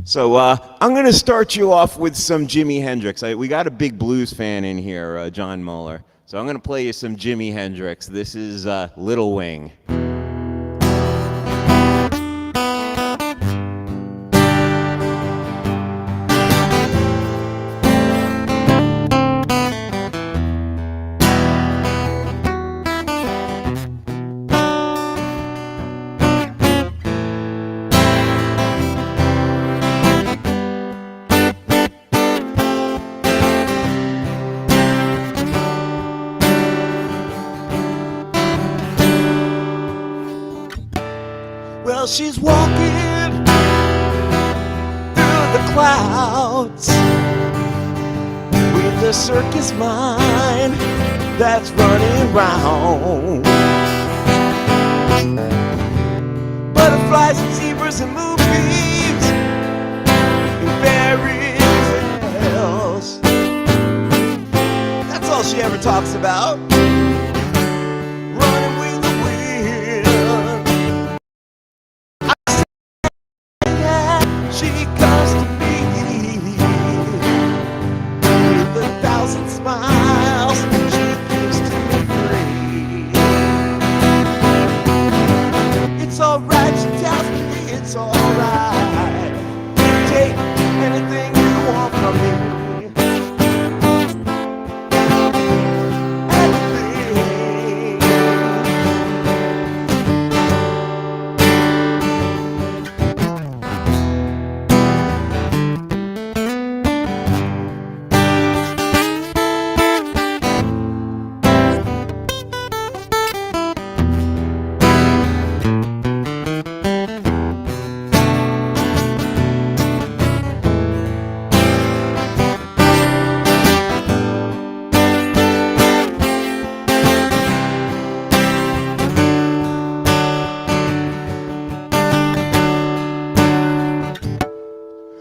So I'm going to start you off with some Jimi Hendrix. We got a big blues fan in here, John Muller. So I'm going to play you some Jimi Hendrix. This is Little Wing. Well, she's walking through the clouds with a circus mind that's running round. Butterflies and zebras and moonbeams and fairy tales. That's all she ever talks about. Running with the wind. She comes to me with 1,000 smiles. She gives to me free. It's alright, she tells me it's alright. Take anything you want from me.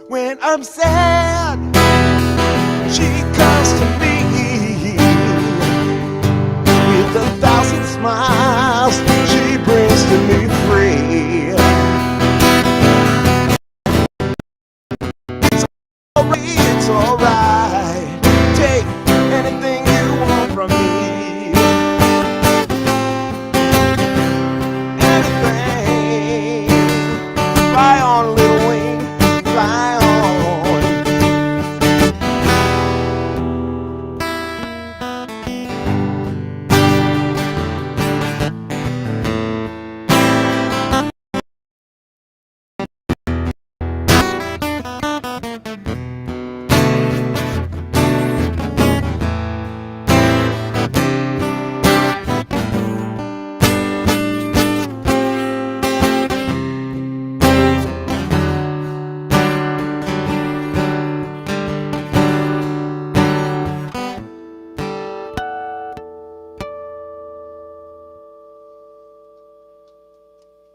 When I'm sad, she comes to me with 1,000 smiles. She brings to me free. It's alright. Take anything you want from me. Anything. Fly on, little wing. Fly on.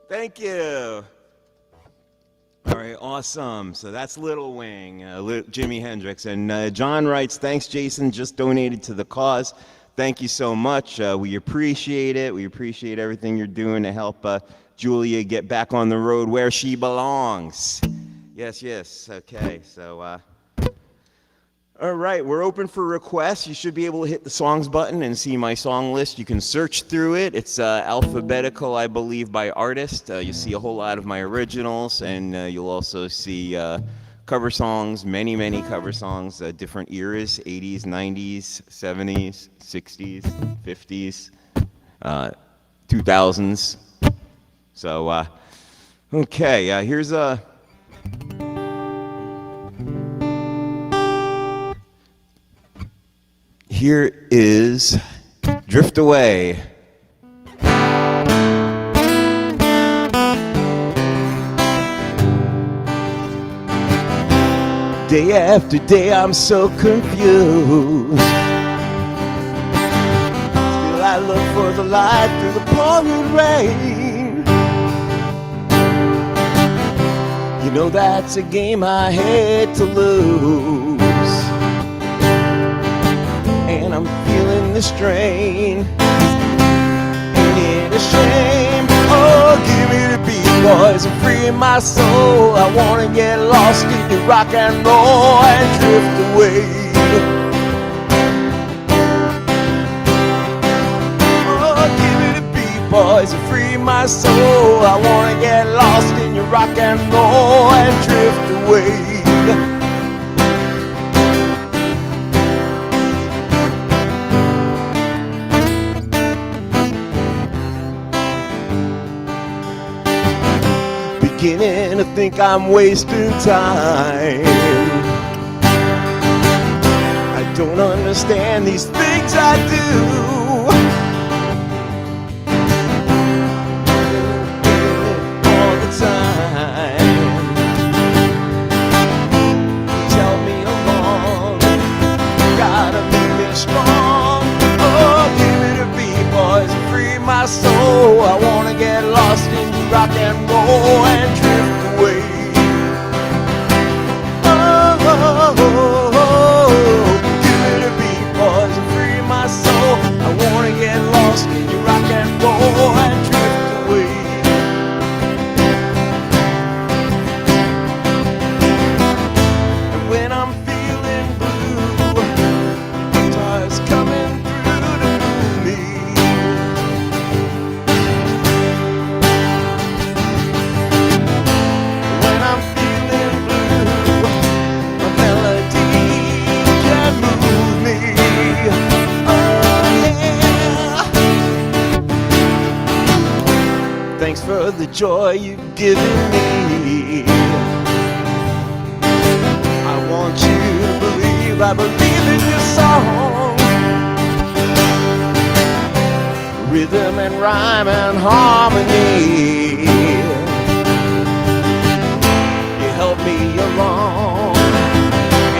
Thank you. All right, awesome. So that's Little Wing, Jimi Hendrix. And John writes, thanks, Jason, just donated to the cause. Thank you so much. We appreciate it. We appreciate everything you're doing to help Julia get back on the road where she belongs. Yes, yes. Okay, so... all right, we're open for requests. You should be able to hit the songs button and see my song list. You can search through it. It's alphabetical, I believe, by artist. You see a whole lot of my originals, and you'll also see cover songs, many, many cover songs, different eras, 80s, 90s, 70s, 60s, 50s, 2000s. So, okay, here's a... Here is Drift Away. Day after day I'm so confused. Still I look for the light through the pouring rain. You know that's a game I hate to lose. And I'm feeling the strain. Ain't it a shame? Oh, give me the beat, boys, and free my soul. I wanna get lost in your rock and roll and drift away. Oh, give me the beat, boys, and free my soul. I wanna get lost in your rock and roll and drift away. Beginning to think I'm wasting time. I don't understand these things I do. All the time. Tell me along, gotta make me strong. Oh, give me the beat, boys, and free my soul. I wanna get lost in your rock and roll and drift away. Oh, oh, oh, oh. Give me the beat, boys, and free my soul. I wanna get lost in your rock and roll and drift away. And when I'm feeling blue, guitar's coming through to me. When I'm feeling blue, a melody can move me. Oh yeah. Thanks for the joy you've given me. I want you to believe I believe in your song. Rhythm and rhyme and harmony. You help me along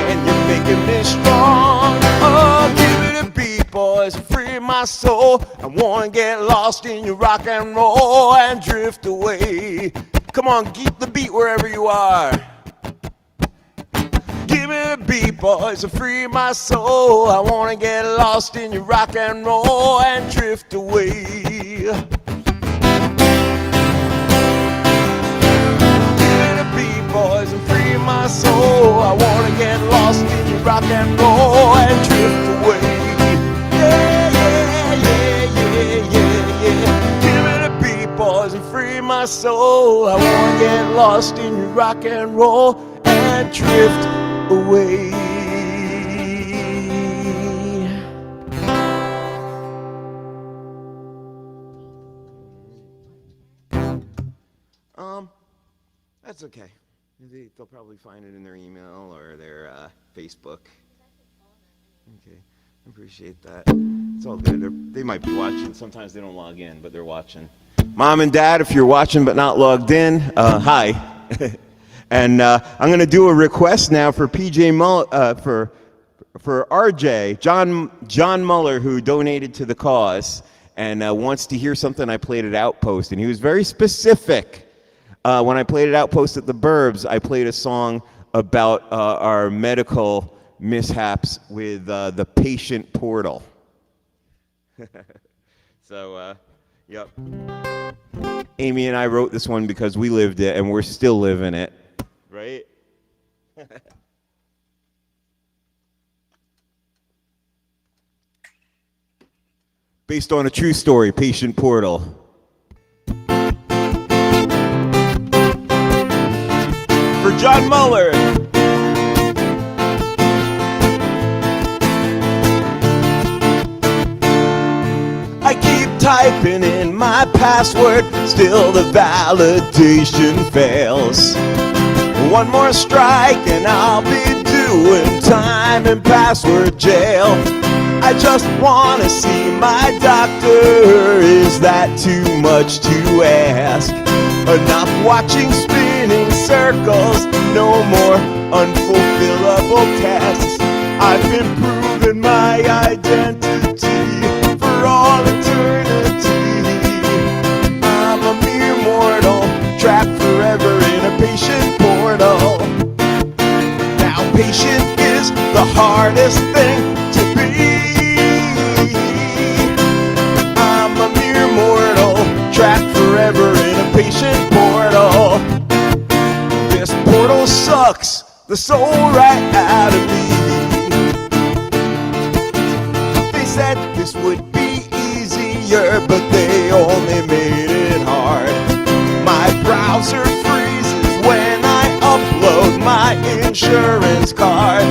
and you're making me strong. Oh, give me the beat, boys, free my soul. I wanna get lost in your rock and roll and drift away. Come on, keep the beat wherever you are. Give me the beat, boys, and free my soul. I wanna get lost in your rock and roll and drift away. Give me the beat, boys, and free my soul. I wanna get lost in your rock and roll and drift away. Yeah, yeah, yeah, yeah, yeah, yeah. Give me the beat, boys, and free my soul. I wanna get lost in your rock and roll and drift away. That's okay. They'll probably find it in their email or their Facebook. Okay, I appreciate that. It's all good. They might be watching. Sometimes they don't log in, but they're watching. Mom and Dad, if you're watching but not logged in, hi. And I'm going to do a request now for for RJ, John Muller, who donated to the cause and wants to hear something I played at Outpost. And he was very specific. When I played at Outpost at the Burbs, I played a song about our medical mishaps with the patient portal. So, yep. Amy and I wrote this one because we lived it and we're still living it. Right? Based on a true story, Patient Portal. For John Muller. I keep typing in my password, still the validation fails. One more strike and I'll be doing time in password jail. I just want to see my doctor. Is that too much to ask? Enough watching spinning circles, no more unfulfillable tasks. I've been proving my identity for all eternity. I'm a mere mortal, trapped forever in a patient portal. Now patient is the hardest thing to be. I'm a mere mortal, trapped forever in a patient portal. This portal sucks, the soul right out of me. They said this would be easier, but they only made it hard. My browser freezes when I upload my insurance card.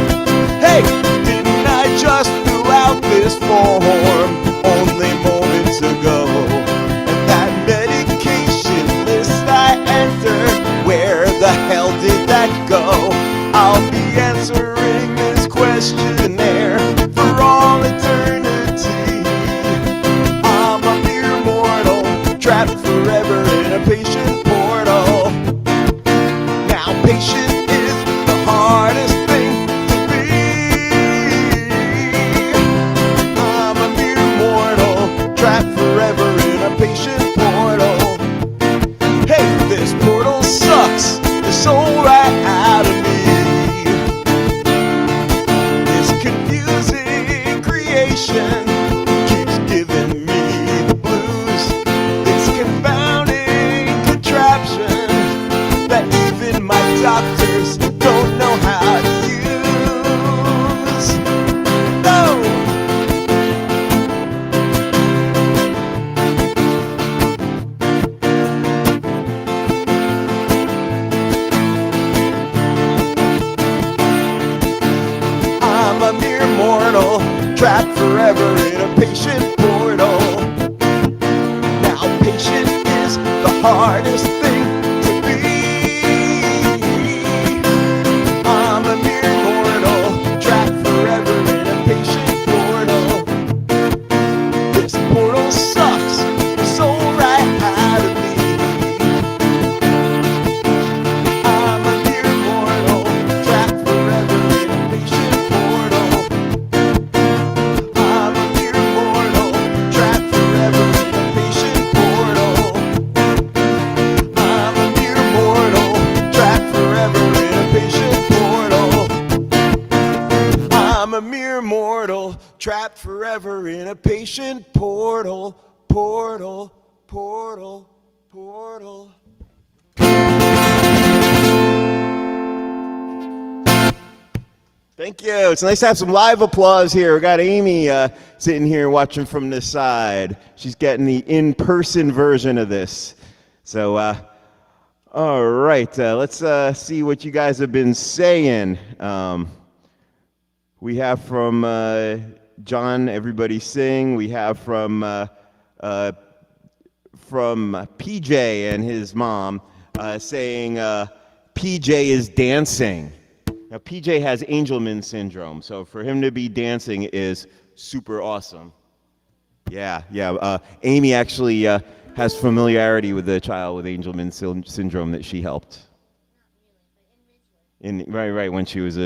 Hey, didn't I just fill out this form only moments ago? And that medication list I entered, where the hell did that go? I'll be answering this questionnaire for all eternity. I'm a mere mortal, trapped forever in a patient portal. Now patient is the hardest thing to be. I'm a mere mortal, trapped forever in a patient portal. Hey, this portal sucks the soul right out of me. This confusing creation keeps giving me the blues. This confounding contraption that even my doctors don't know how to use. No! I'm a mere mortal, trapped forever in a patient portal. Now patient is the hardest thing to be. I'm a mere mortal, trapped forever in a patient portal. This portal sucks the soul right out of me. I'm a mere mortal, trapped forever in a patient portal. I'm a mere mortal, trapped forever in a patient portal. I'm a mere mortal, trapped forever in a patient portal. I'm a mere mortal, trapped forever in a patient portal. Portal, portal, portal. Thank you. It's nice to have some live applause here. We got Amy sitting here watching from this side. She's getting the in-person version of this. So, all right, let's see what you guys have been saying. We have from John, everybody sing. We have from PJ and his mom saying PJ is dancing. Now, PJ has Angelman syndrome, so for him to be dancing is super awesome. Yeah. Amy actually has familiarity with the child with Angelman syndrome that she helped. Right, when she was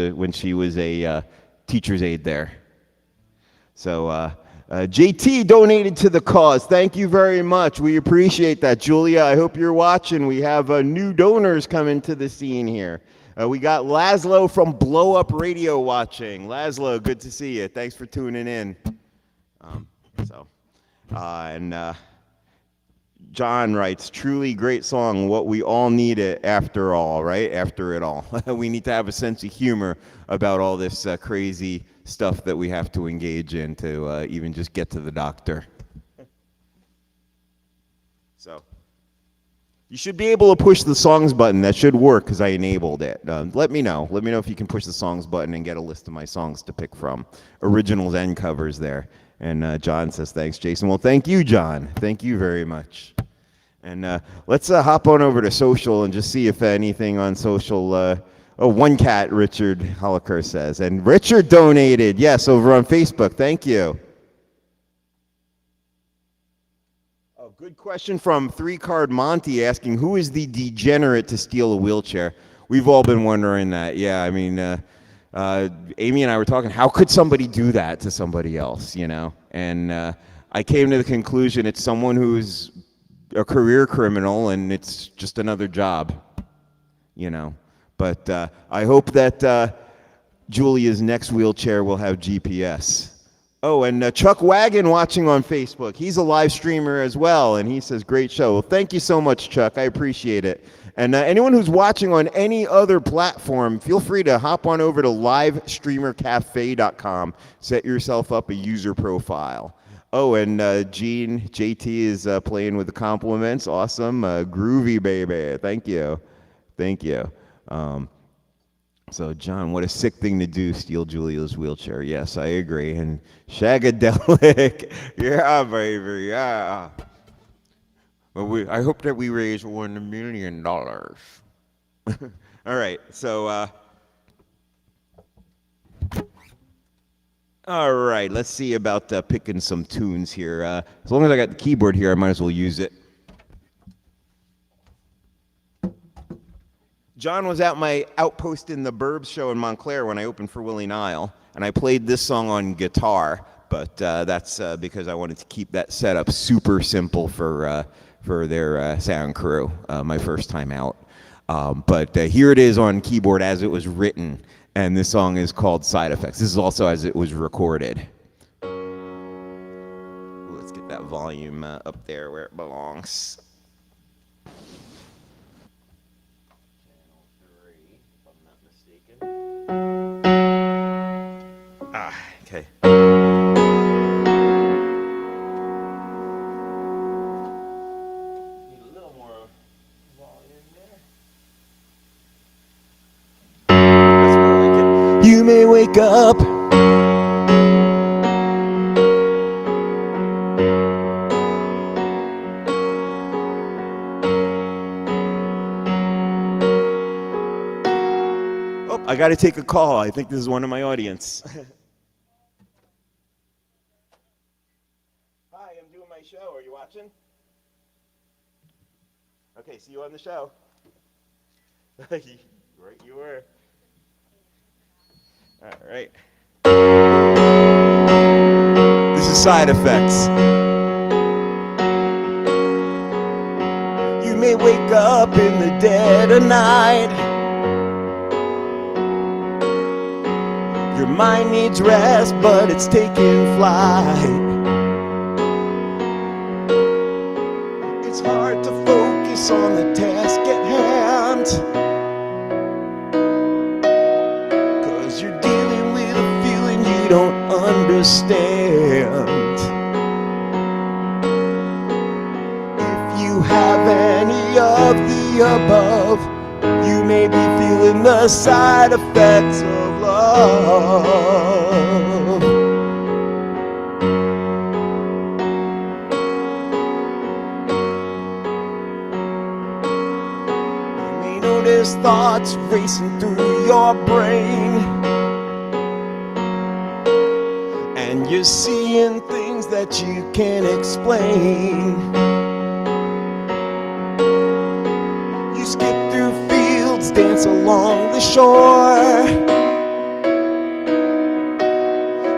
a teacher's aide there. So JT donated to the cause. Thank you very much. We appreciate that, Julia. I hope you're watching. We have new donors coming to the scene here. We got Laszlo from Blow Up Radio watching. Laszlo, good to see you. Thanks for tuning in. John writes, truly great song, what we all need it after all, right? After it all. We need to have a sense of humor about all this crazy stuff that we have to engage in to even just get to the doctor. So, you should be able to push the songs button. That should work because I enabled it. Let me know. Let me know if you can push the songs button and get a list of my songs to pick from. Originals and covers there. And John says, thanks, Jason. Well, thank you, John. Thank you very much. And let's hop on over to social and just see if anything on social. One cat, Richard Holliker says. And Richard donated, yes, over on Facebook. Thank you. Good question from 3-Card Monty asking, who is the degenerate to steal a wheelchair? We've all been wondering that. Yeah, I mean, Amy and I were talking, how could somebody do that to somebody else, you know? And I came to the conclusion it's someone who's a career criminal and it's just another job, you know? But I hope that Julia's next wheelchair will have GPS. Oh, and Chuck Wagon watching on Facebook. He's a live streamer as well, and he says, great show. Well, thank you so much, Chuck. I appreciate it. And anyone who's watching on any other platform, feel free to hop on over to livestreamercafe.com. Set yourself up a user profile. Oh, and Gene, JT is playing with the compliments. Awesome. Groovy, baby. Thank you. Thank you. So, John, what a sick thing to do, steal Julia's wheelchair. Yes, I agree. And Shagadelic, yeah, baby, yeah. Well, I hope that we raise $1 million. All right, so, all right, let's see about picking some tunes here. As long as I got the keyboard here, I might as well use it. John was at my Outpost in the Burbs show in Montclair when I opened for Willie Nile, and I played this song on guitar, but that's because I wanted to keep that setup super simple for their sound crew, my first time out. But here it is on keyboard as it was written, and this song is called Side Effects. This is also as it was recorded. Let's get that volume up there where it belongs. Okay. Need a little more volume there. You may wake up Oh, I got to take a call. I think this is one of my audience. Show. Are you watching? Okay, see you on the show. Right, you were. All right. This is Side Effects. You may wake up in the dead of night. Your mind needs rest, but it's taking flight. It's hard to focus on the task at hand, 'cause you're dealing with a feeling you don't understand. If you have any of the above, you may be feeling the side effects of love. There's thoughts racing through your brain, and you're seeing things that you can't explain. You skip through fields, dance along the shore,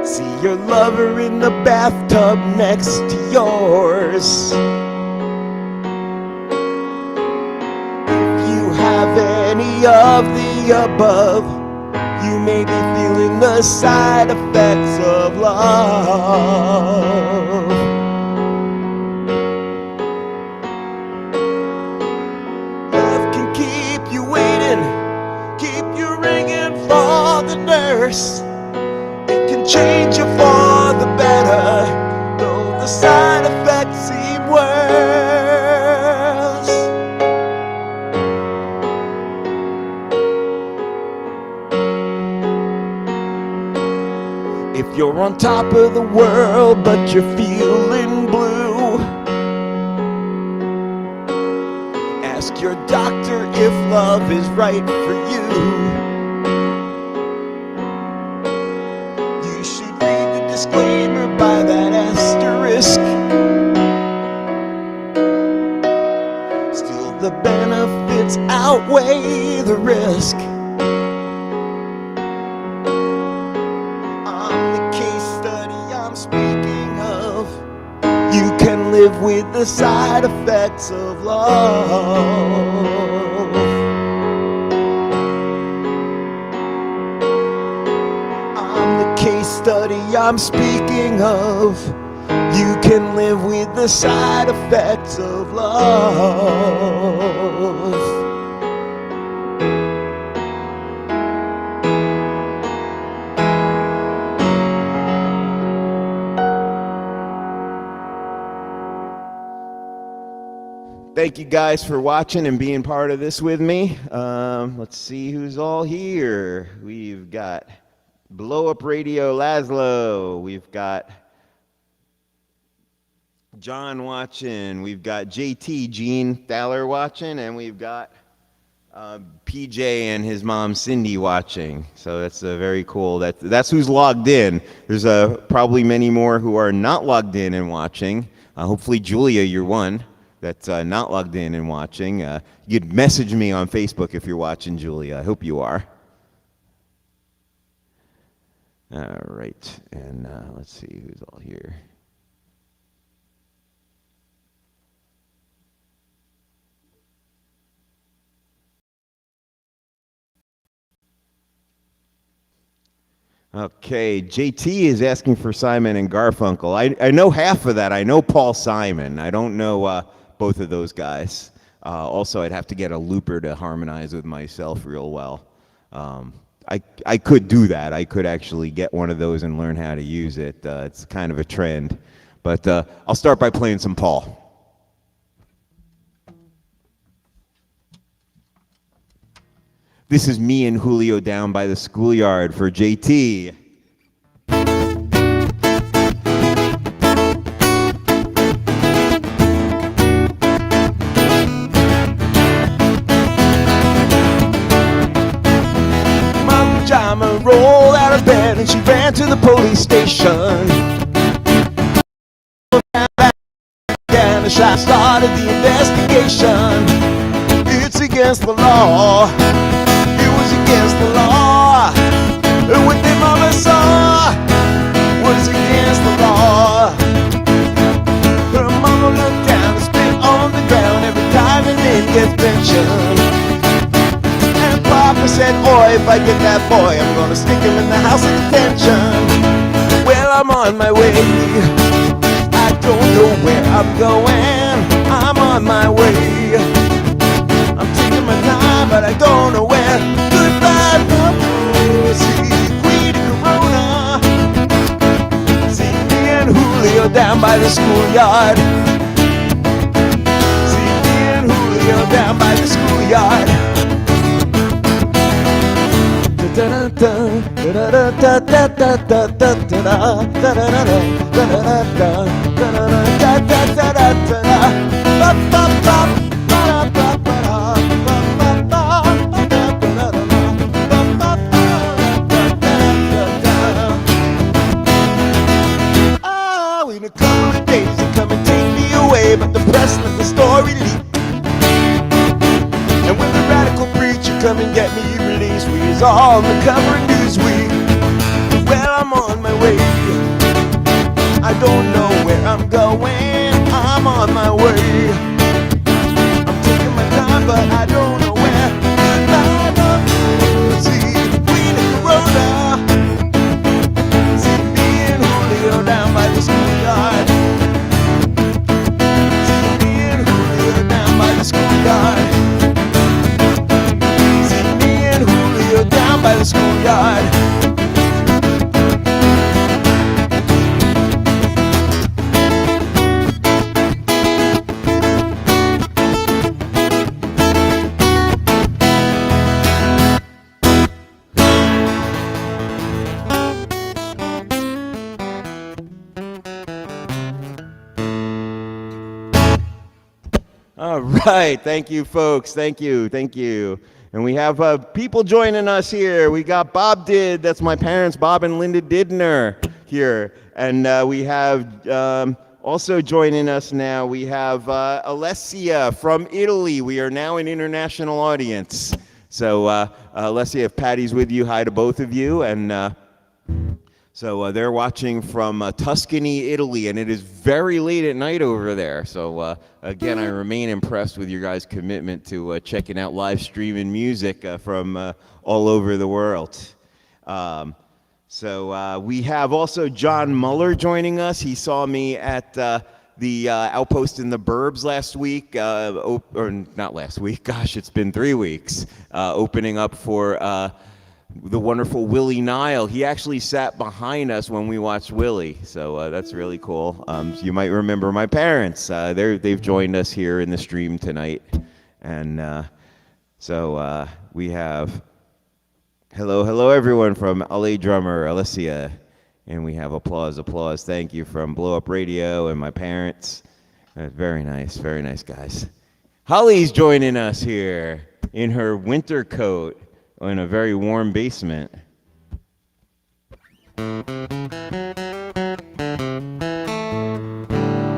see your lover in the bathtub next to yours. Have any of the above, you may be feeling the side effects of love. Love can keep you waiting, keep you ringing for the nurse. It can change you for the better, though the side effects seem worse. If you're on top of the world but you're feeling blue, ask your doctor if love is right for you. You should read the disclaimer by that asterisk. Still, the benefits outweigh the risk. You can live with the side effects of love. I'm the case study I'm speaking of. You can live with the side effects of love. Thank you guys for watching and being part of this with me. Let's see who's all here. We've got Blow Up Radio Laszlo. We've got John watching. We've got JT, Gene Thaler watching. And we've got PJ and his mom Cindy watching. So that's very cool. That's who's logged in. There's probably many more who are not logged in and watching. Hopefully, Julia, you're one that's not logged in and watching. You'd message me on Facebook if you're watching, Julia. I hope you are. All right, and let's see who's all here. Okay, JT is asking for Simon and Garfunkel. I know half of that. I know Paul Simon. I don't know both of those guys. Also, I'd have to get a looper to harmonize with myself real well. I could do that. I could actually get one of those and learn how to use it. It's kind of a trend. But I'll start by playing some Paul. This is me and Julio down by the schoolyard for JT. Mama Jama rolled out of bed and she ran to the police station. And the shot started the investigation. It's against the law. Against the law. What their mama saw was against the law. Her mama looked down and spit on the ground every time an in gets pensioned. And Papa said, "Oi, if I get that boy, I'm gonna stick him in the house of detention." Well, I'm on my way. I don't know where I'm going. I'm on my way. I'm taking my time, but I don't know where. Goodbye, see Queen Corona. See me and Julio down by the schoolyard. See me and Julio down by the schoolyard. In a couple of days they come and take me away, but the press let the story leak. And when the radical preacher come and get me released, we is all on the cover of Newsweek. Well, I'm on my way. I don't know where I'm going. I'm on my way. I'm taking my time, but I don't know where. Goodbye, love, see Queen of Corona. See me and Julio down by the schoolyard. See me and Julio down by the schoolyard. See me and Julio down by the schoolyard. All right, thank you, folks. Thank you. And we have people joining us here. We got Bob Did, that's my parents, Bob and Linda Didner here. And we have also joining us now, we have Alessia from Italy. We are now an international audience. So Alessia, if Patty's with you, hi to both of you. And so they're watching from Tuscany, Italy, and it is very late at night over there. So again, I remain impressed with your guys' commitment to checking out live streaming music from all over the world. So we have also John Muller joining us. He saw me at the Outpost in the Burbs last week, or not last week, gosh, it's been 3 weeks, opening up for the wonderful Willie Nile. He actually sat behind us when we watched Willie, so that's really cool. You might remember my parents. They've joined us here in the stream tonight. And so we have, hello everyone from LA drummer Alicia. And we have applause, thank you from Blow Up Radio and my parents. Very nice guys. Holly's joining us here in her winter coat in a very warm basement.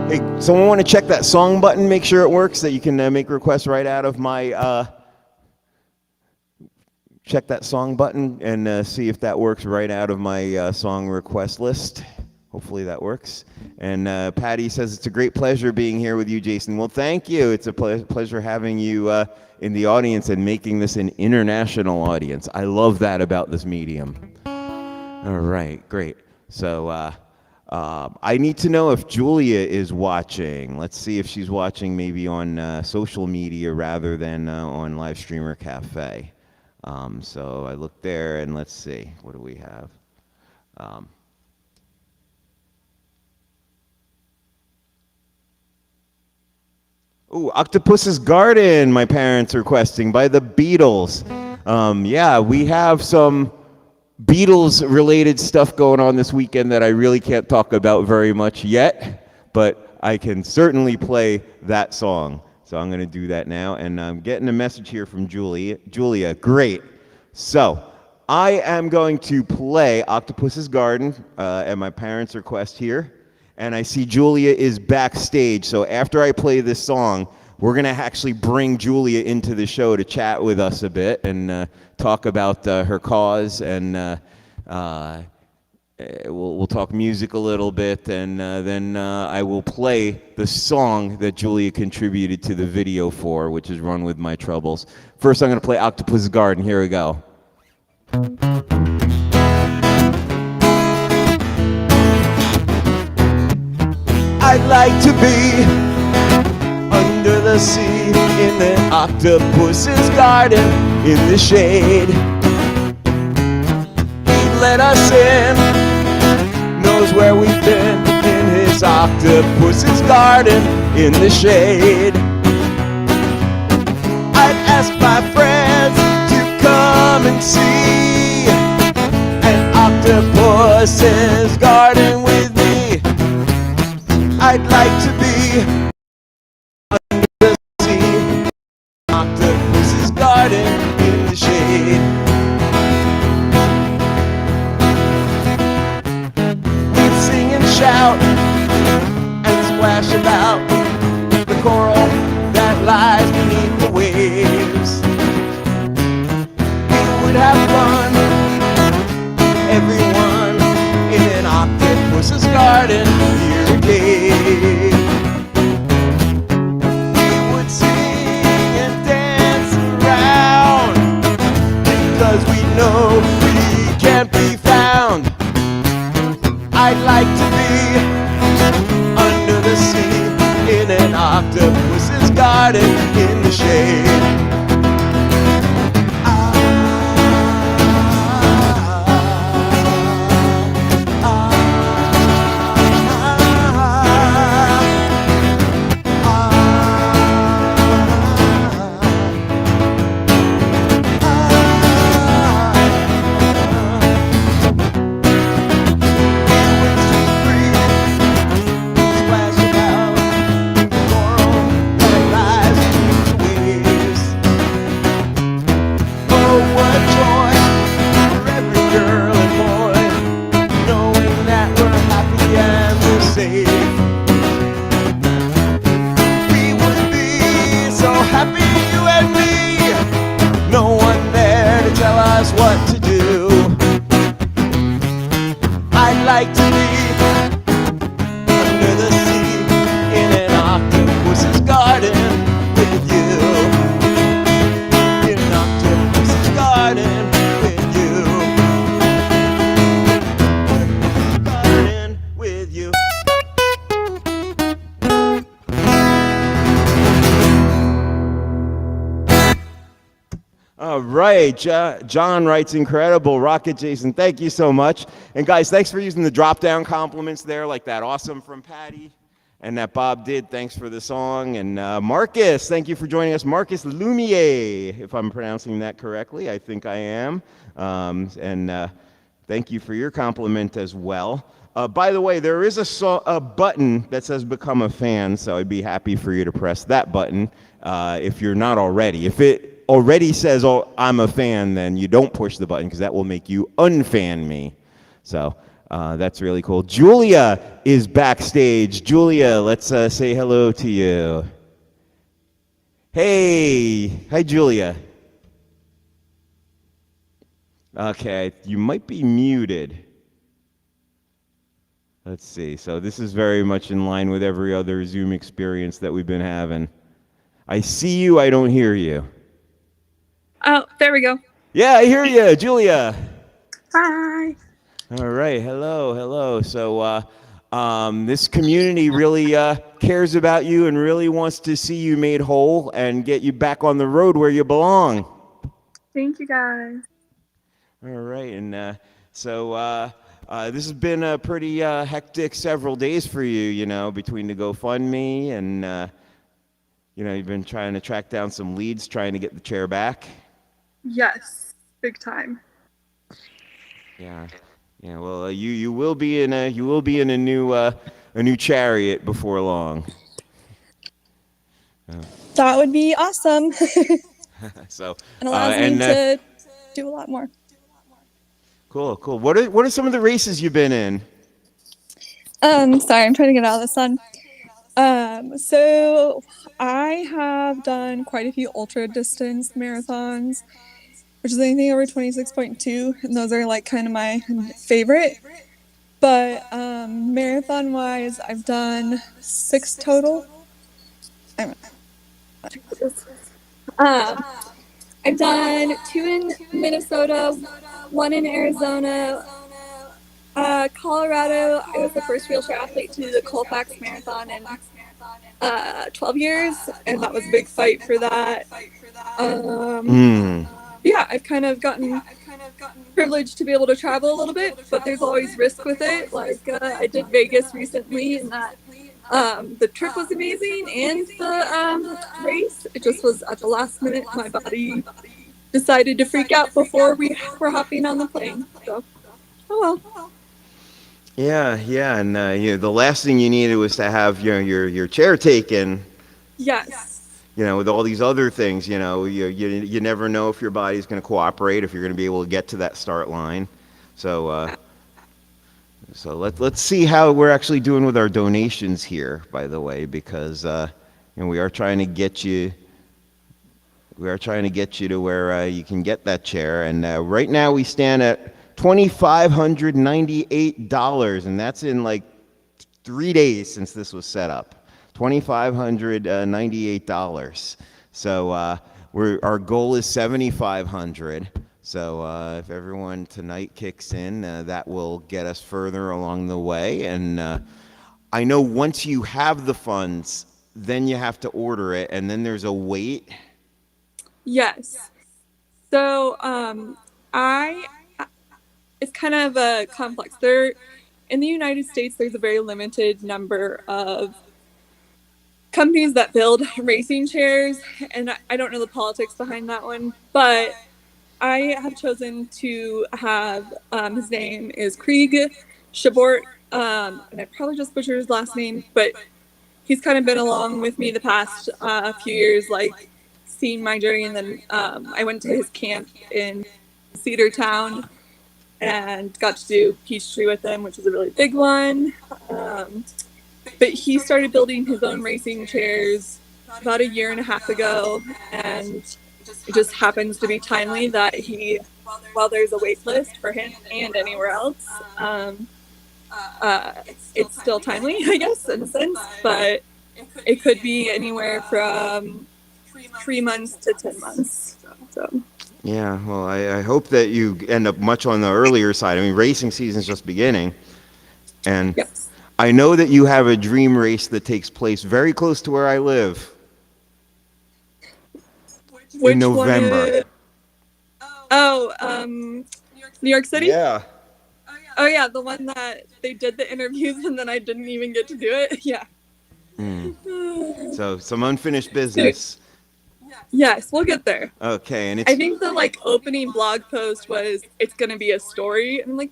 Hey, someone want to check that song button, make sure it works, that you can make requests right out of my, check that song button and see if that works right out of my song request list. Hopefully that works. And Patty says, it's a great pleasure being here with you, Jason. Well, thank you. It's a pleasure having you in the audience and making this an international audience. I love that about this medium. All right, great. So I need to know if Julia is watching. Let's see if she's watching maybe on social media rather than on Livestreamer Cafe. So I look there and let's see, what do we have? Octopus's Garden, my parents requesting, by the Beatles. Yeah, we have some Beatles-related stuff going on this weekend that I really can't talk about very much yet, but I can certainly play that song. So I'm going to do that now, and I'm getting a message here from Julia. Julia, great. So I am going to play Octopus's Garden at my parents' request here. And I see Julia is backstage, so after I play this song, we're going to actually bring Julia into the show to chat with us a bit and talk about her cause, and we'll talk music a little bit, and then I will play the song that Julia contributed to the video for, which is Run With My Troubles. First, I'm going to play Octopus's Garden. Here we go. I'd like to be under the sea in the octopus's garden in the shade. He'd let us in, knows where we've been in his octopus's garden in the shade. I'd ask my friends to come and see an octopus's garden with me. I'd like to be under the sea, octopus's garden in the shade. We'd sing and shout and splash about the coral that lies beneath the waves. We would have fun, everyone, in an octopus's garden here again. We would sing and dance around because we know we can't be found. I'd like to be under the sea in an octopus's garden in the shade. right. John writes, incredible. Rocket Jason, thank you so much. And guys, thanks for using the drop down compliments there, like that awesome from Patty and that Bob did. Thanks for the song. And Marcus, thank you for joining us. Marcus Lumier, if I'm pronouncing that correctly. I think I am. And thank you for your compliment as well. By the way, there is a button that says become a fan, so I'd be happy for you to press that button if you're not already. If it already says, oh, I'm a fan, then you don't push the button because that will make you unfan me. So that's really cool. Julia is backstage. Julia, let's say hello to you. Hey. Hi, Julia. Okay, you might be muted. Let's see. So this is very much in line with every other Zoom experience that we've been having. I see you, I don't hear you. Oh, there we go. Yeah, I hear you, Julia. Hi. All right, hello. So this community really cares about you and really wants to see you made whole and get you back on the road where you belong. Thank you, guys. All right, and so this has been a pretty hectic several days for you, between the GoFundMe and, you've been trying to track down some leads, trying to get the chair back. Yes, big time. Yeah. Well, you will be in a new chariot before long. That would be awesome. So and allows me to do a lot more. Cool. What are some of the races you've been in? Sorry, I'm trying to get out of the sun. So I have done quite a few ultra distance marathons, which is anything over 26.2, and those are like kind of my favorite. But marathon wise, I've done 6 total. I've done 2 in Minnesota, 1 in Arizona, Colorado. I was the first wheelchair athlete to do the Colfax Marathon in 12 years, and that was a big fight for that. Yeah, I've kind of gotten privileged to be able to travel a little bit, but there's always risk with it. Like I did Vegas recently, and that the trip was amazing, and the race, it just was at the last minute. My body decided to freak out before we were hopping on the plane. So, oh well. Yeah, and the last thing you needed was to have your chair taken. Yes. With all these other things, you never know if your body's going to cooperate, if you're going to be able to get to that start line. So let's see how we're actually doing with our donations here, by the way, because we are trying to get you. We are trying to get you to where you can get that chair, and right now we stand at $2,598, and that's in like 3 days since this was set up. $2,598. So our goal is $7,500. So if everyone tonight kicks in, that will get us further along the way. And I know once you have the funds, then you have to order it, and then there's a wait. Yes. So it's kind of a complex. In the United States, there's a very limited number of companies that build racing chairs, and I don't know the politics behind that one, but I have chosen to have, his name is Krieg Shabort, and I probably just butchered his last name, but he's kind of been along with me the past few years, like seeing my journey, and then I went to his camp in Cedartown and got to do Peachtree with him, which is a really big one. But he started building his own racing chairs about 1.5 years ago, and it just happens to be timely that while there's a wait list for him and anywhere else, it's still timely, I guess, in a sense, but it could be anywhere from 3 months to 10 months. So. Yeah, well, I hope that you end up much on the earlier side. I mean, racing season's just beginning, and Yep. I know that you have a dream race that takes place very close to where I live. Which in November. Oh, New York City? Yeah. Oh yeah, the one that they did the interviews and then I didn't even get to do it. Yeah. So some unfinished business. Yes, we'll get there. Okay, and I it's think the like opening blog post was it's gonna be a story, and I'm like,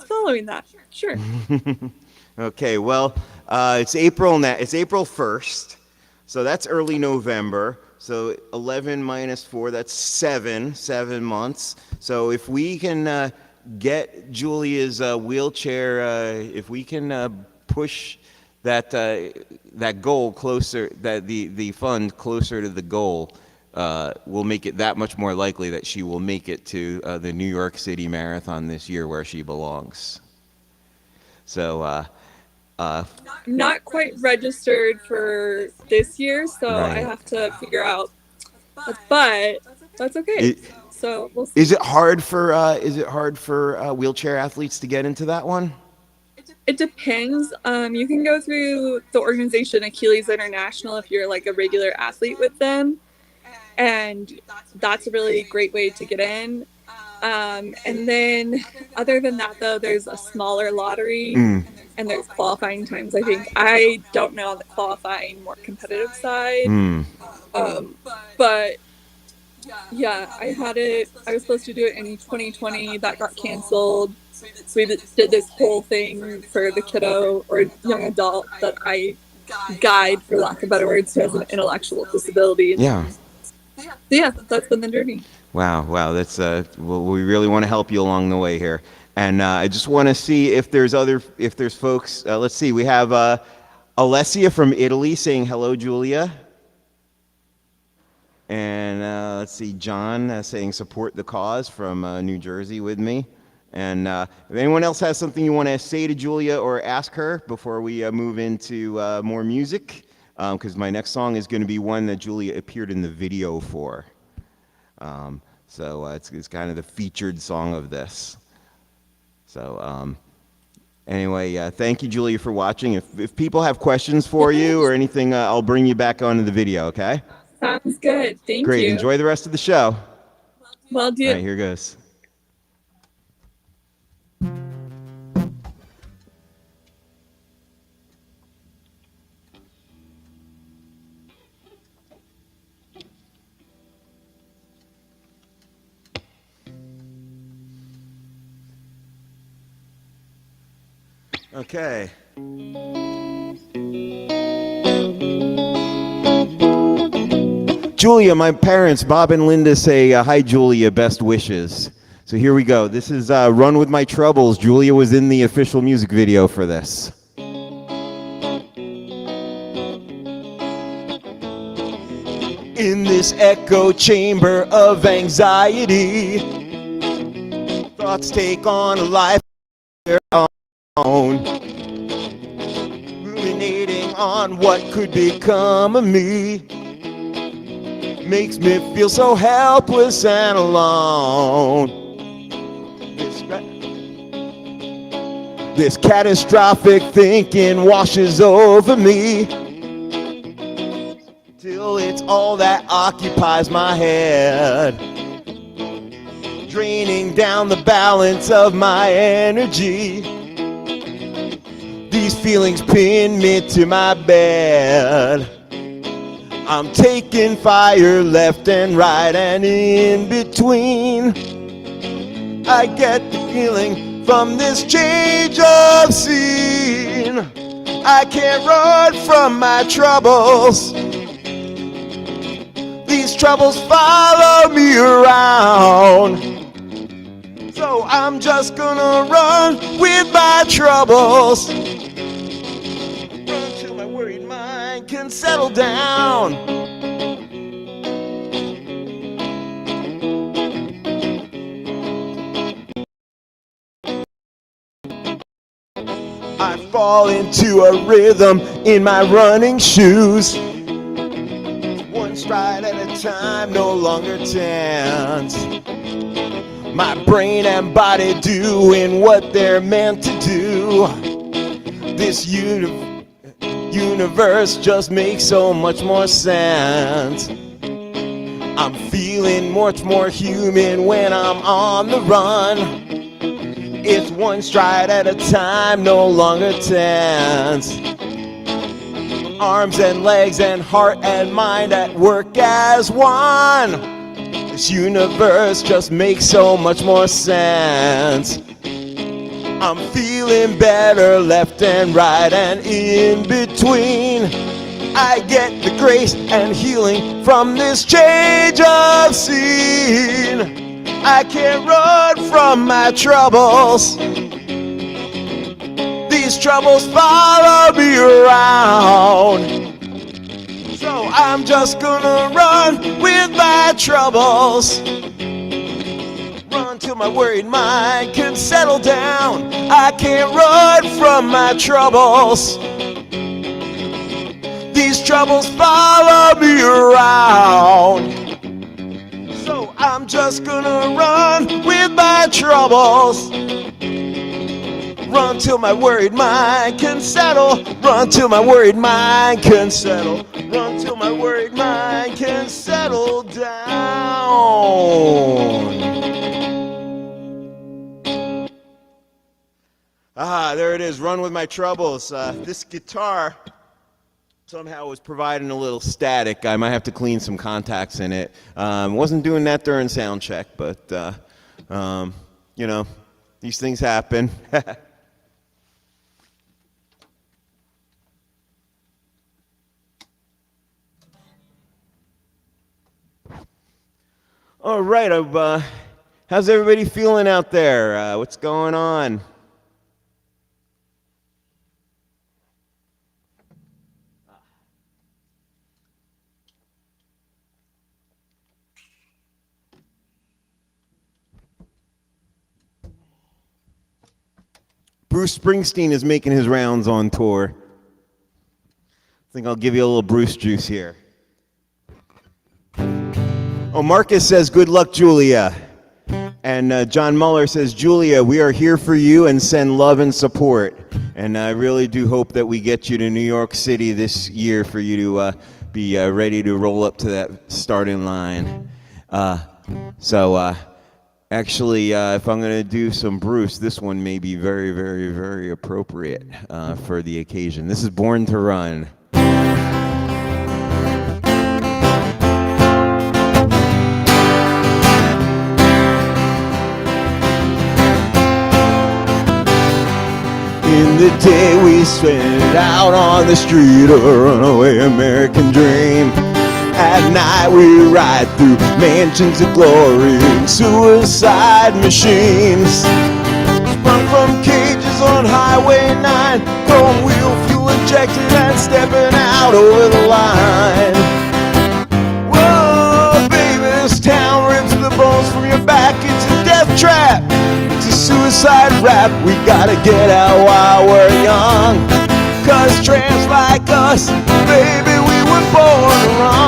following that, sure. okay. Well, it's April now. It's April 1st, so that's early November. So 11 minus 4, that's 7 months. So if we can get Julia's wheelchair, if we can push that that goal closer, that the fund closer to the goal, will make it that much more likely that she will make it to the New York City Marathon this year, where she belongs. So. Not quite registered for this year, so Right. I have to figure out. But that's okay. So we'll see. Is it hard for wheelchair athletes to get into that one? It depends. You can go through the organization Achilles International if you're like a regular athlete with them, and that's a really great way to get in. And then, other than that, though, there's a smaller lottery, and there's qualifying times. I think I don't know on the qualifying, more competitive side, but yeah, I had it. I was supposed to do it in 2020. That got canceled. So we did this whole thing for the kiddo or young adult that I guide, for lack of better words, who has an intellectual disability. Yeah. So yeah, that's been the journey. Wow. That's well, we really want to help you along the way here, and I just want to see if there's folks. Let's see. We have Alessia from Italy saying hello, Julia. And let's see, John saying support the cause from New Jersey with me. And if anyone else has something you want to say to Julia or ask her before we move into more music, because my next song is going to be one that Julia appeared in the video for. So it's kind of the featured song of this. So anyway, thank you, Julia, for watching. If people have questions for you or anything, I'll bring you back onto the video, okay? Sounds good. Thank you. Great. Enjoy the rest of the show. Well, do. All right, here goes. Okay. Julia, my parents, Bob and Linda, say, hi, Julia, best wishes. So here we go. This is Run With My Troubles. Julia was in the official music video for this. In this echo chamber of anxiety, thoughts take on a life of their own, ruminating on what could become of me. Makes me feel so helpless and alone. This catastrophic thinking washes over me, till it's all that occupies my head, draining down the balance of my energy. These feelings pin me to my bed. I'm taking fire left and right and in between. I get the feeling from this change of scene. I can't run from my troubles. These troubles follow me around. So I'm just gonna run with my troubles. Run till my worried mind can settle down. I fall into a rhythm in my running shoes. One stride at a time, no longer tense. My brain and body doing what they're meant to do. This universe just makes so much more sense. I'm feeling much more human when I'm on the run. It's one stride at a time, no longer tense. Arms and legs and heart and mind at work as one. This universe just makes so much more sense. I'm feeling better left and right and in between. I get the grace and healing from this change of scene. I can't run from my troubles. These troubles follow me around. So I'm just gonna run with my troubles. Run till my worried mind can settle down. I can't run from my troubles. These troubles follow me around. So I'm just gonna run with my troubles. Run till my worried mind can settle. Run till my worried mind can settle. Run till my worried mind can settle down. There it is, Run With My Troubles. This guitar somehow was providing a little static. I might have to clean some contacts in it. Wasn't doing that during sound check, but you know, these things happen. All right, how's everybody feeling out there? What's going on? Bruce Springsteen is making his rounds on tour. I think I'll give you a little Bruce juice here. Oh, Marcus says, good luck, Julia. And John Muller says, Julia, we are here for you and send love and support. And I really do hope that we get you to New York City this year for you to be ready to roll up to that starting line. Actually, if I'm going to do some Bruce, this one may be very, very, very appropriate for the occasion. This is Born to Run. In the day we spend out on the street, a runaway American dream. At night we ride through mansions of glory and suicide machines. Sprung from cages on Highway 9, chrome wheel, fuel injected and stepping out over the line. Whoa, baby, this town rips the bones from your back. It's a death trap, it's a suicide rap. We gotta get out while we're young, 'cause tramps like us, baby, we were born to run.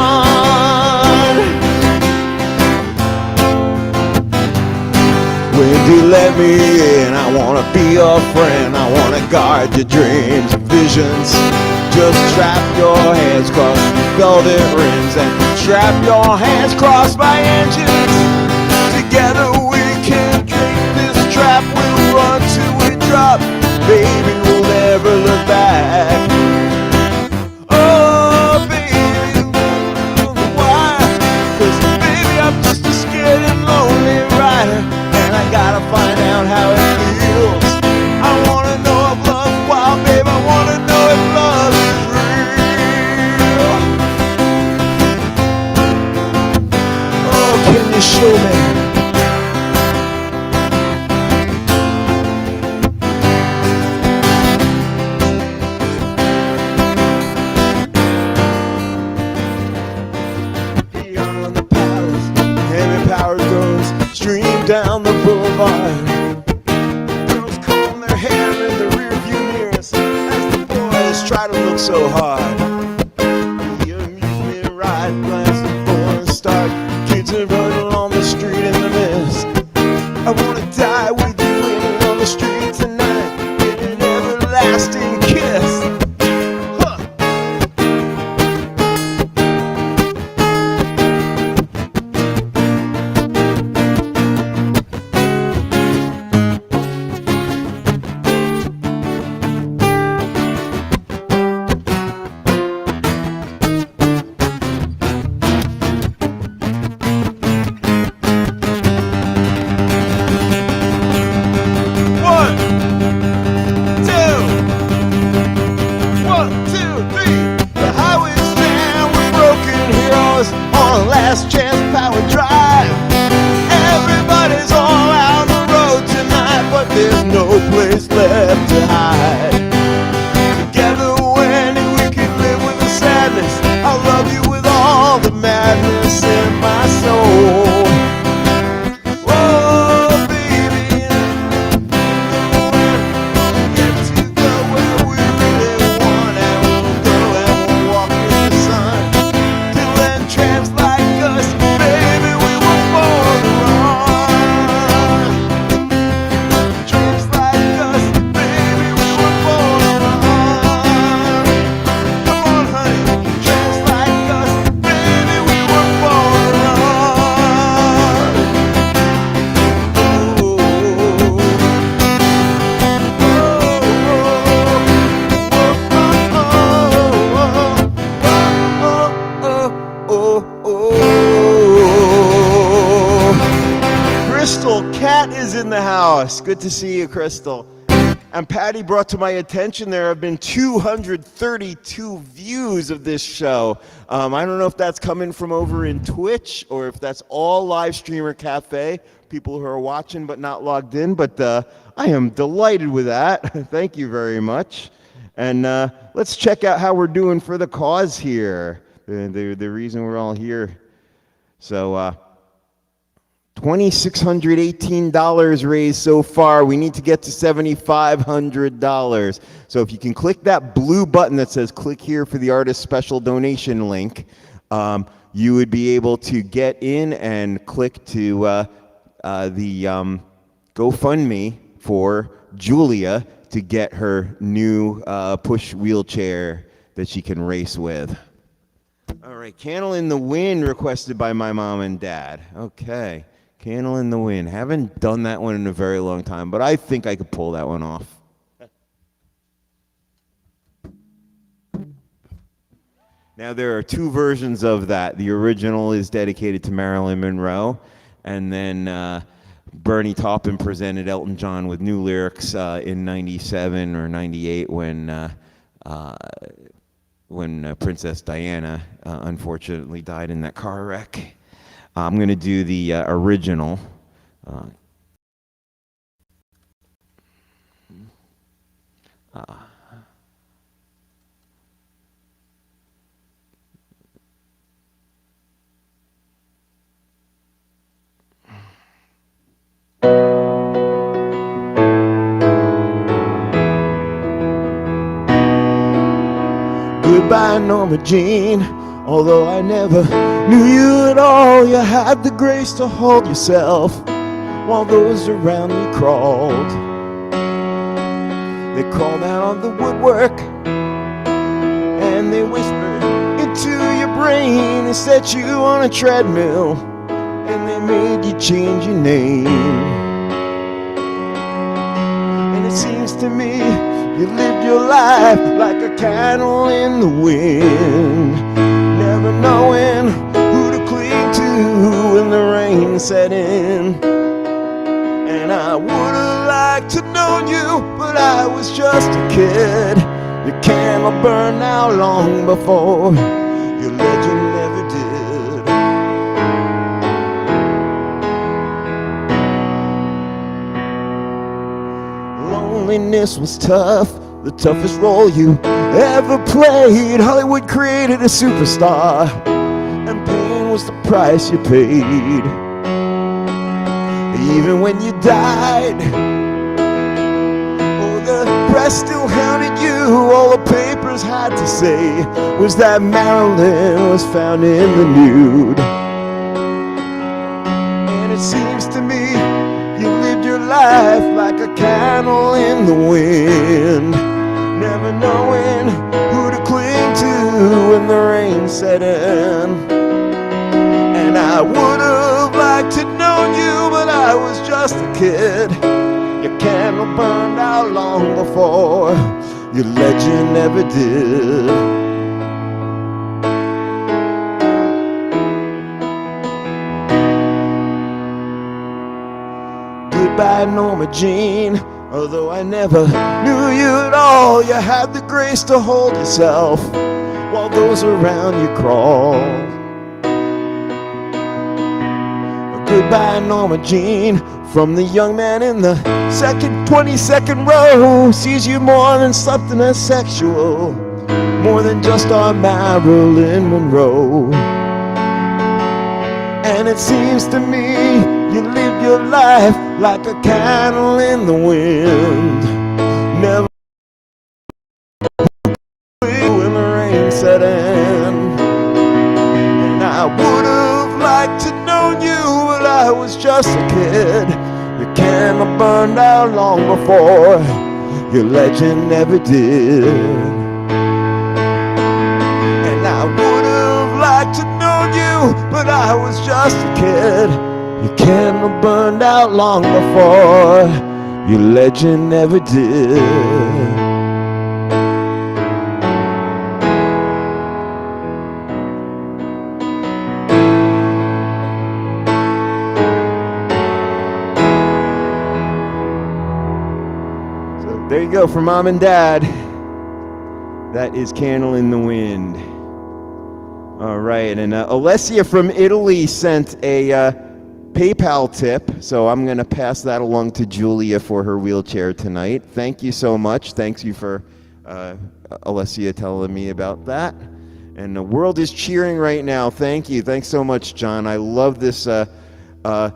Wendy, let me in, I wanna be your friend. I wanna guard your dreams and visions. Just strap your hands cross your velvet rims and strap your hands cross my engines. Together we can drink this trap. We'll run till we drop, baby, we'll never look back. Oh, baby, on the wire, 'cause baby, I'm just a scared and lonely rider, and I gotta find out how it feels. I wanna know if love's wild, babe, I wanna know if love is real. Oh, can you show me? Stream down the boulevard. Girls comb their hair in the rearview mirrors as the boys try to look so hard. The amusement ride plans the boys start. Kids are running on the street in the mist. I wanna die with you waiting on the street tonight, get an everlasting kiss. the house. Good to see you, Crystal. And Patty brought to my attention there have been 232 views of this show. I don't know if that's coming from over in Twitch or if that's all Live Streamer Cafe, people who are watching but not logged in. But I am delighted with that. Thank you very much. And let's check out how we're doing for the cause here, the reason we're all here. So $2,618 raised so far. We need to get to $7,500. So if you can click that blue button that says click here for the artist special donation link, you would be able to get in and click to the GoFundMe for Julia to get her new push wheelchair that she can race with. All right, Candle in the Wind requested by my mom and dad. Okay. Candle in the Wind. Haven't done that one in a very long time, but I think I could pull that one off. Now, there are two versions of that. The original is dedicated to Marilyn Monroe, and then Bernie Taupin presented Elton John with new lyrics in 97 or 98 when Princess Diana unfortunately died in that car wreck. I'm going to do the original. Goodbye, Norma Jean. Although I never knew you at all, you had the grace to hold yourself while those around you crawled. They crawled out of the woodwork and they whispered into your brain and set you on a treadmill and they made you change your name. And it seems to me you lived your life like a candle in the wind, never knowing who to cling to when the rain set in. And I would have liked to know you, but I was just a kid. Your candle burned out long before your legend never did. Loneliness was tough, the toughest role you ever played. Hollywood created a superstar, and pain was the price you paid. Even when you died, oh, the press still hounded you. All the papers had to say was that Marilyn was found in the nude. And it seems to me you lived your life like a candle in the wind, never knowing who to cling to when the rain set in. And I would have liked to know you, but I was just a kid. Your candle burned out long before your legend ever did. Goodbye, Norma Jean. Although I never knew you at all, you had the grace to hold yourself while those around you crawled. Goodbye, Norma Jean, from the young man in the 22nd row. Sees you more than something as sexual, more than just our Marilyn Monroe. And it seems to me you lived your life like a candle in the wind, never when the rain set in. And I would have liked to know you, but I was just a kid. Your candle burned out long before your legend ever did. And I would have liked to know you, but I was just a kid. Your candle burned out long before your legend never did. There you go for Mom and Dad. That is Candle in the Wind. All right, and Alessia from Italy sent a PayPal tip, so I'm going to pass that along to Julia for her wheelchair tonight. Thank you so much. Thanks you for Alessia telling me about that. And the world is cheering right now. Thank you. Thanks so much, John. I love this. I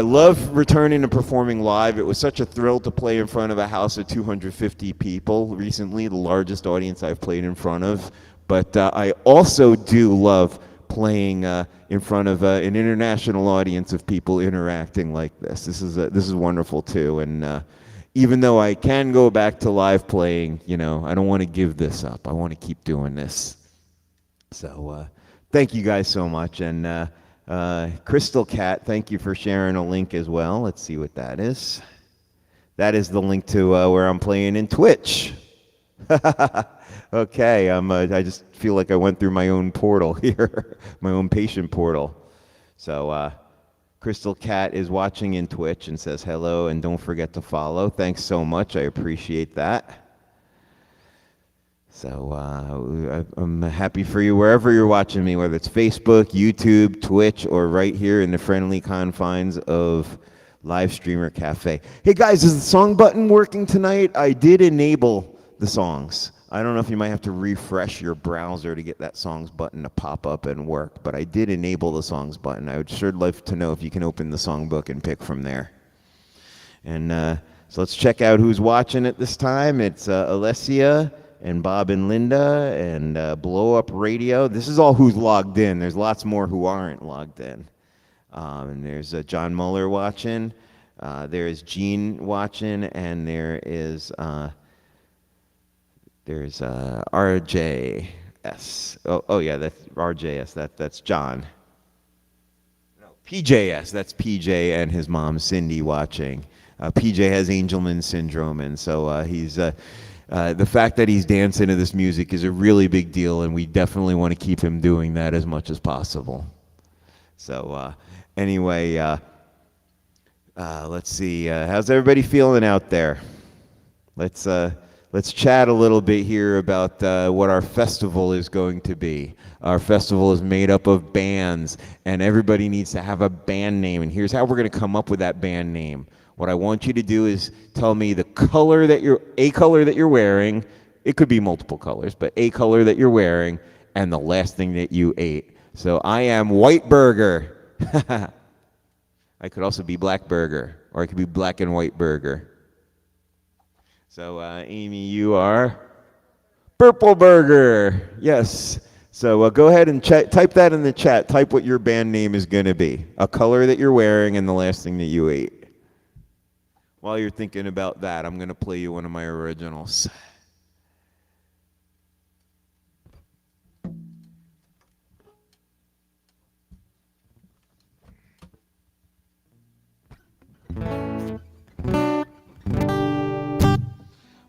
love returning to performing live. It was such a thrill to play in front of a house of 250 people recently, the largest audience I've played in front of. But I also do love playing in front of an international audience of people interacting like this. This is wonderful too. And even though I can go back to live playing, I don't want to give this up. I want to keep doing this. So thank you guys so much. And Crystal Cat, thank you for sharing a link as well. Let's see what that is. That is the link to where I'm playing in Twitch. Okay, I just feel like I went through my own portal here, my own patient portal. So Crystal Cat is watching in Twitch and says hello, and don't forget to follow. Thanks so much. I appreciate that. So I'm happy for you wherever you're watching me, whether it's Facebook, YouTube, Twitch, or right here in the friendly confines of Live Streamer Cafe. Hey guys, is the song button working tonight? I did enable the songs. I don't know if you might have to refresh your browser to get that songs button to pop up and work, but I did enable the songs button. I would sure love to know if you can open the songbook and pick from there. And so let's check out who's watching at this time. It's Alessia and Bob and Linda and Blow Up Radio. This is all who's logged in. There's lots more who aren't logged in. And there's John Muller watching. There's Gene watching, and there's RJS. Oh yeah, that's RJS. That's John. No, PJS. That's PJ and his mom Cindy watching. PJ has Angelman syndrome, and so he's the fact that he's dancing to this music is a really big deal, and we definitely want to keep him doing that as much as possible. So anyway, let's see. How's everybody feeling out there? Let's chat a little bit here about what our festival is going to be. Our festival is made up of bands, and everybody needs to have a band name. And here's how we're going to come up with that band name. What I want you to do is tell me the color that you're wearing. It could be multiple colors, but a color that you're wearing, and the last thing that you ate. So I am white burger. I could also be black burger, or I could be black and white burger. So, Amy, you are Purple Burger. Yes. So go ahead and type that in the chat. Type what your band name is going to be. A color that you're wearing and the last thing that you ate. While you're thinking about that, I'm going to play you one of my originals.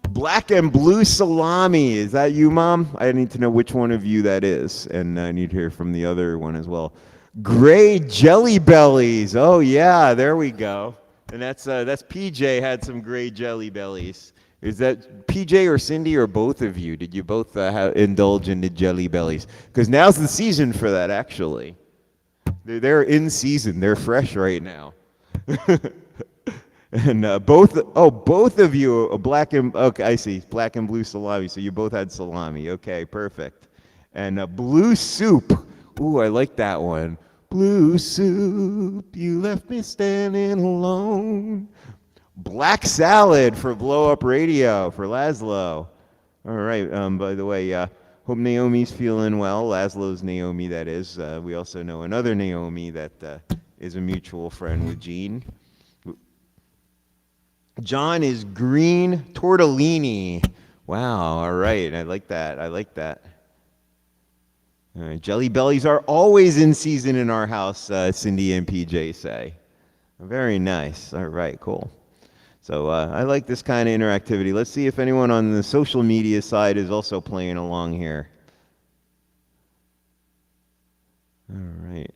Black and Blue Salami. Is that you, Mom? I need to know which one of you that is. And I need to hear from the other one as well. Gray Jelly Bellies. Oh, yeah, there we go. And that's PJ had some gray Jelly Bellies. Is that PJ or Cindy or both of you? Did you both indulge in the Jelly Bellies? Because now's the season for that, actually. They're in season. They're fresh right now. And both of you black and okay, I see black and blue salami. So you both had salami. Okay, perfect. And blue soup. Ooh, I like that one. Blue soup, you left me standing alone. Black salad for Blow Up Radio for Laszlo. All right. By the way, hope Naomi's feeling well. Laszlo's Naomi, that is. We also know another Naomi that is a mutual friend with Gene. John is green tortellini. Wow, all right. I like that. All right, Jelly Bellies are always in season in our house, Cindy and PJ say. Very nice. All right, cool. So I like this kind of interactivity. Let's see if anyone on the social media side is also playing along here. All right.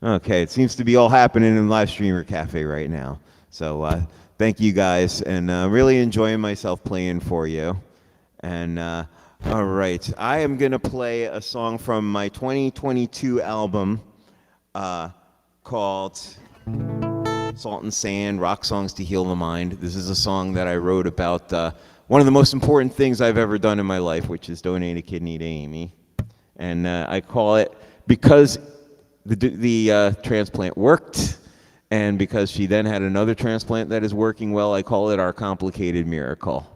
Okay, it seems to be all happening in Live Streamer Cafe right now. So thank you guys, and really enjoying myself playing for you. And all right, I am going to play a song from my 2022 album called Salt and Sand, Rock Songs to Heal the Mind. This is a song that I wrote about one of the most important things I've ever done in my life, which is donate a kidney to Amy. And I call it because the transplant worked, and because she then had another transplant that is working well, I call it our complicated miracle.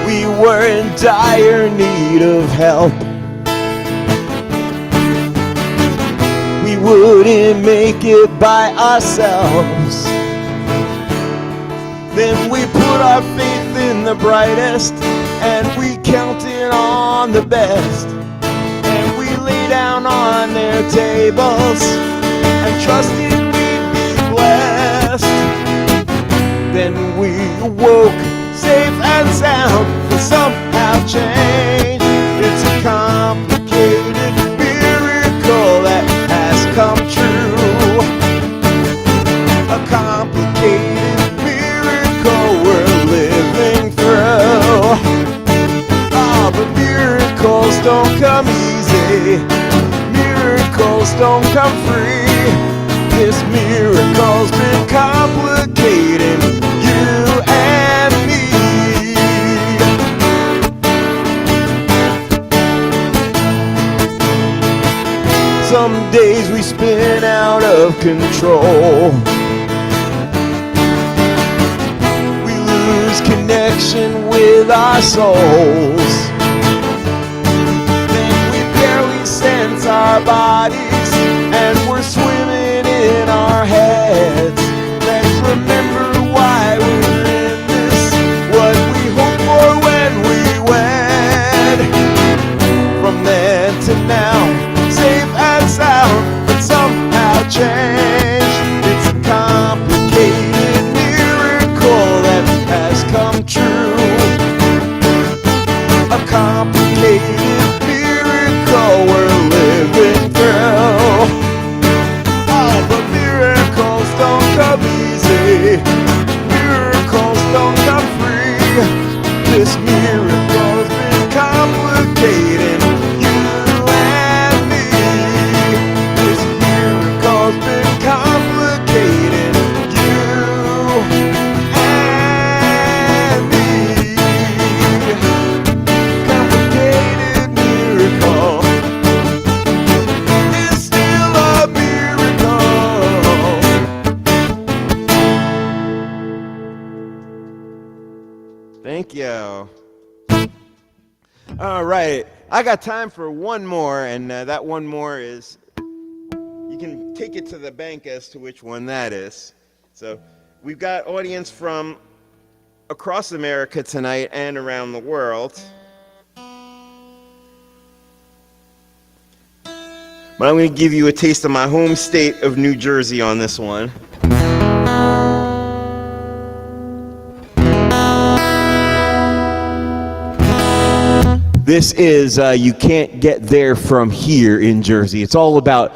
We were in dire need of help. We wouldn't make it by ourselves. Then we put our faith in the brightest, and we counted on the best. And we lay down on their tables and trusted we'd be blessed. Then we woke safe and sound, but somehow changed. It's a complicated miracle that has come true. A complicated miracle we're living through. Ah, but miracles don't come easy. Miracles don't come free. This miracle's been complicating you and me. Some days we spin out of control. We lose connection with our souls. Then we barely sense our bodies, and we're swimming in our heads. Let's remember why we're in this, what we hope for when we wed. From then to now, safe and sound, but somehow changed. It's a complicated miracle that has come true. A complicated miracle we're living through. Oh, but miracles don't come easy. Miracles don't come free. This miracle's been complicating you and me. This miracle's been complicating you and me. Complicated miracle is still a miracle. Thank you. All right, I got time for one more, and that one more is, you can take it to the bank as to which one that is. So we've got audience from across America tonight and around the world. But I'm going to give you a taste of my home state of New Jersey on this one. This is You Can't Get There From Here in Jersey. It's all about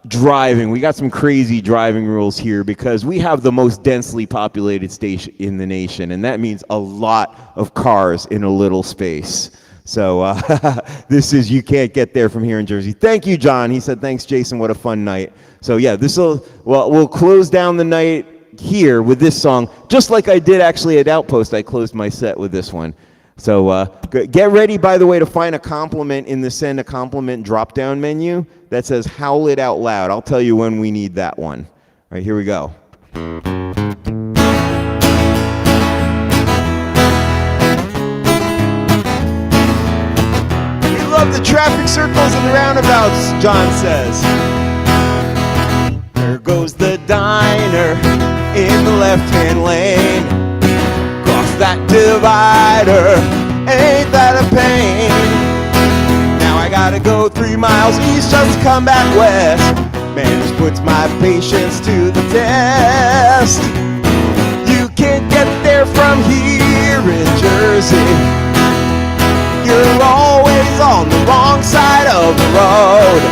driving. We got some crazy driving rules here because we have the most densely populated state in the nation, and that means a lot of cars in a little space. So this is You Can't Get There From Here in Jersey. Thank you, John. He said, thanks, Jason. What a fun night. So yeah, we'll close down the night here with this song, just like I did actually at Outpost. I closed my set with this one. So get ready, by the way, to find a compliment in the Send a Compliment drop-down menu that says Howl It Out Loud. I'll tell you when we need that one. All right, here we go. We love the traffic circles and the roundabouts, John says. There goes the diner in the left-hand lane. That divider, ain't that a pain? Now I gotta go 3 miles east just to come back west. Man, this puts my patience to the test. You can't get there from here in Jersey. You're always on the wrong side of the road.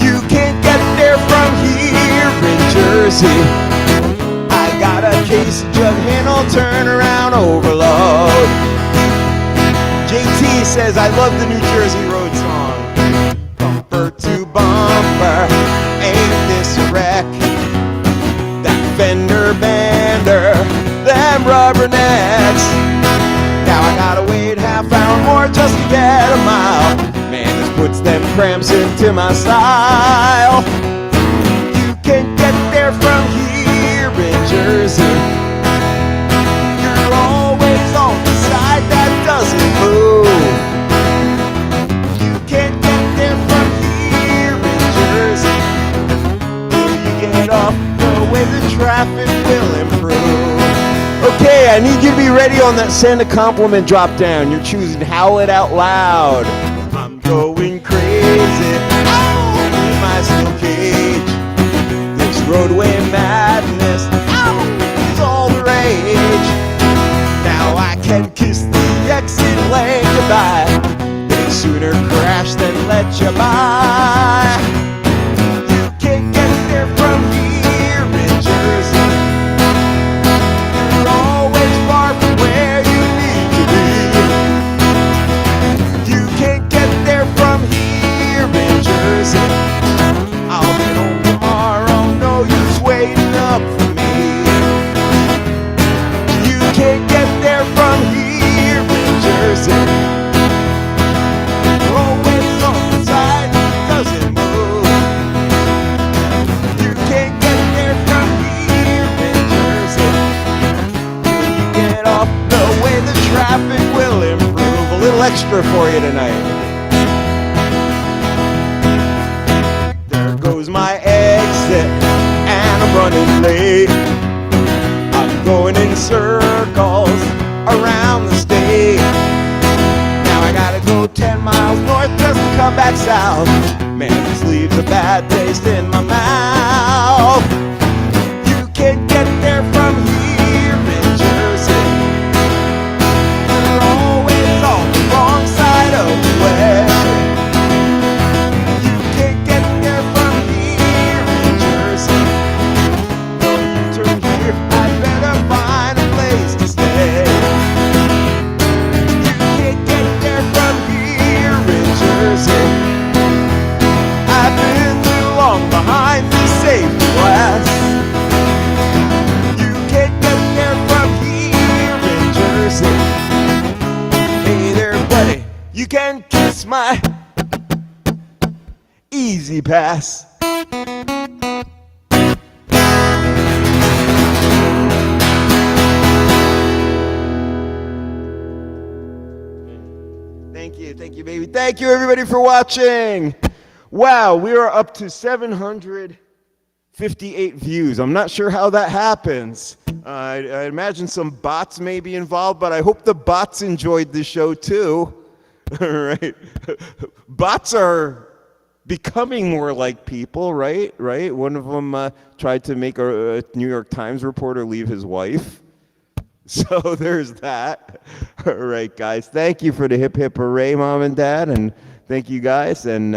You can't get there from here in Jersey. I got a case of Jug Handle turnaround overload. JT says, I love the New Jersey Road song. Bumper to bumper, ain't this a wreck? That fender bender, them rubbernecks. Now I gotta wait half hour more just to get a mile. Man, this puts them cramps into my style. You can't get there from here in Jersey. You're always on the side that doesn't move. You can't get there from here in Jersey. Will you get off the way the traffic will improve? Okay, I need you to be ready on that send a compliment drop down. You're choosing Howl It Out Loud. I'm going crazy in my steel cage. This roadway madness is all the rage. Now I can kiss the exit lane goodbye. They'd sooner crash than let you by. You can't get there from here in Jersey. You're always far from where you need to be. You can't get there from here in Jersey. I'll be home tomorrow, no use waiting up for me. You can't get there from here in Jersey. You're always on the side that doesn't move. You can't get there from here in Jersey. Till you get off the way the traffic will improve. A little extra for you tonight. There goes my exit, and I'm running late. I'm going in circles around the state. Now I gotta go 10 miles north just to come back south. Man, this leaves a bad taste in my mouth. You can't get there from here in Jersey. You're always on the wrong side of the way. You can't get there from here in Jersey. No U-turn here, I'd better find a place to stay. You can't get there from here in Jersey. I've been too long behind the safety glass. You can't get there from here in Jersey. Hey there, buddy, you can kiss my easy pass. Thank you, baby. Thank you, everybody, for watching. Wow, we are up to 758 views. I'm not sure how that happens. I imagine some bots may be involved, but I hope the bots enjoyed the show too. All right. Bots are becoming more like people, right? Right? One of them tried to make a New York Times reporter leave his wife. So there's that. All right, guys. Thank you for the hip hip hooray, Mom and Dad, and thank you guys. And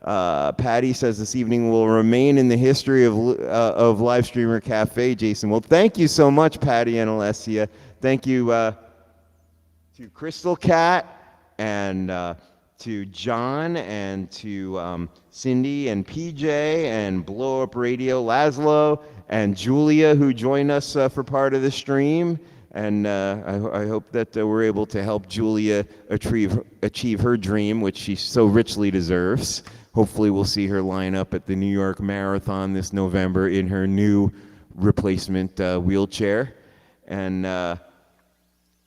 Patty says this evening will remain in the history of Live Streamer Cafe, Jason. Well, thank you so much, Patty and Alessia. Thank you to Crystal Cat and to John and to Cindy and PJ and Blow Up Radio, Laszlo and Julia, who joined us for part of the stream. And I hope that we're able to help Julia achieve her dream, which she so richly deserves. Hopefully we'll see her line up at the New York Marathon this November in her new replacement wheelchair. And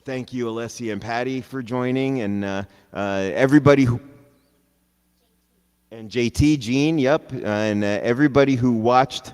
thank you, Alessia and Patty, for joining. And everybody who... And JT, Gene, yep. And everybody who watched...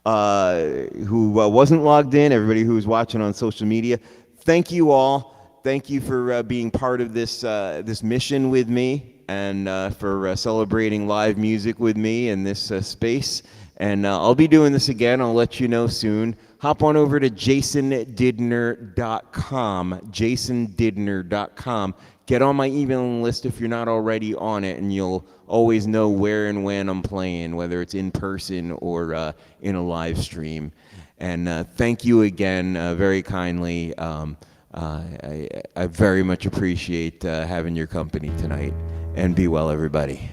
who wasn't logged in, everybody who was watching on social media, thank you all. Thank you for being part of this this mission with me. and for celebrating live music with me in this space. And I'll be doing this again. I'll let you know soon. Hop on over to jasondidner.com, jasondidner.com. Get on my emailing list if you're not already on it, and you'll always know where and when I'm playing, whether it's in person or in a live stream. And thank you again very kindly. I very much appreciate having your company tonight. And be well, everybody.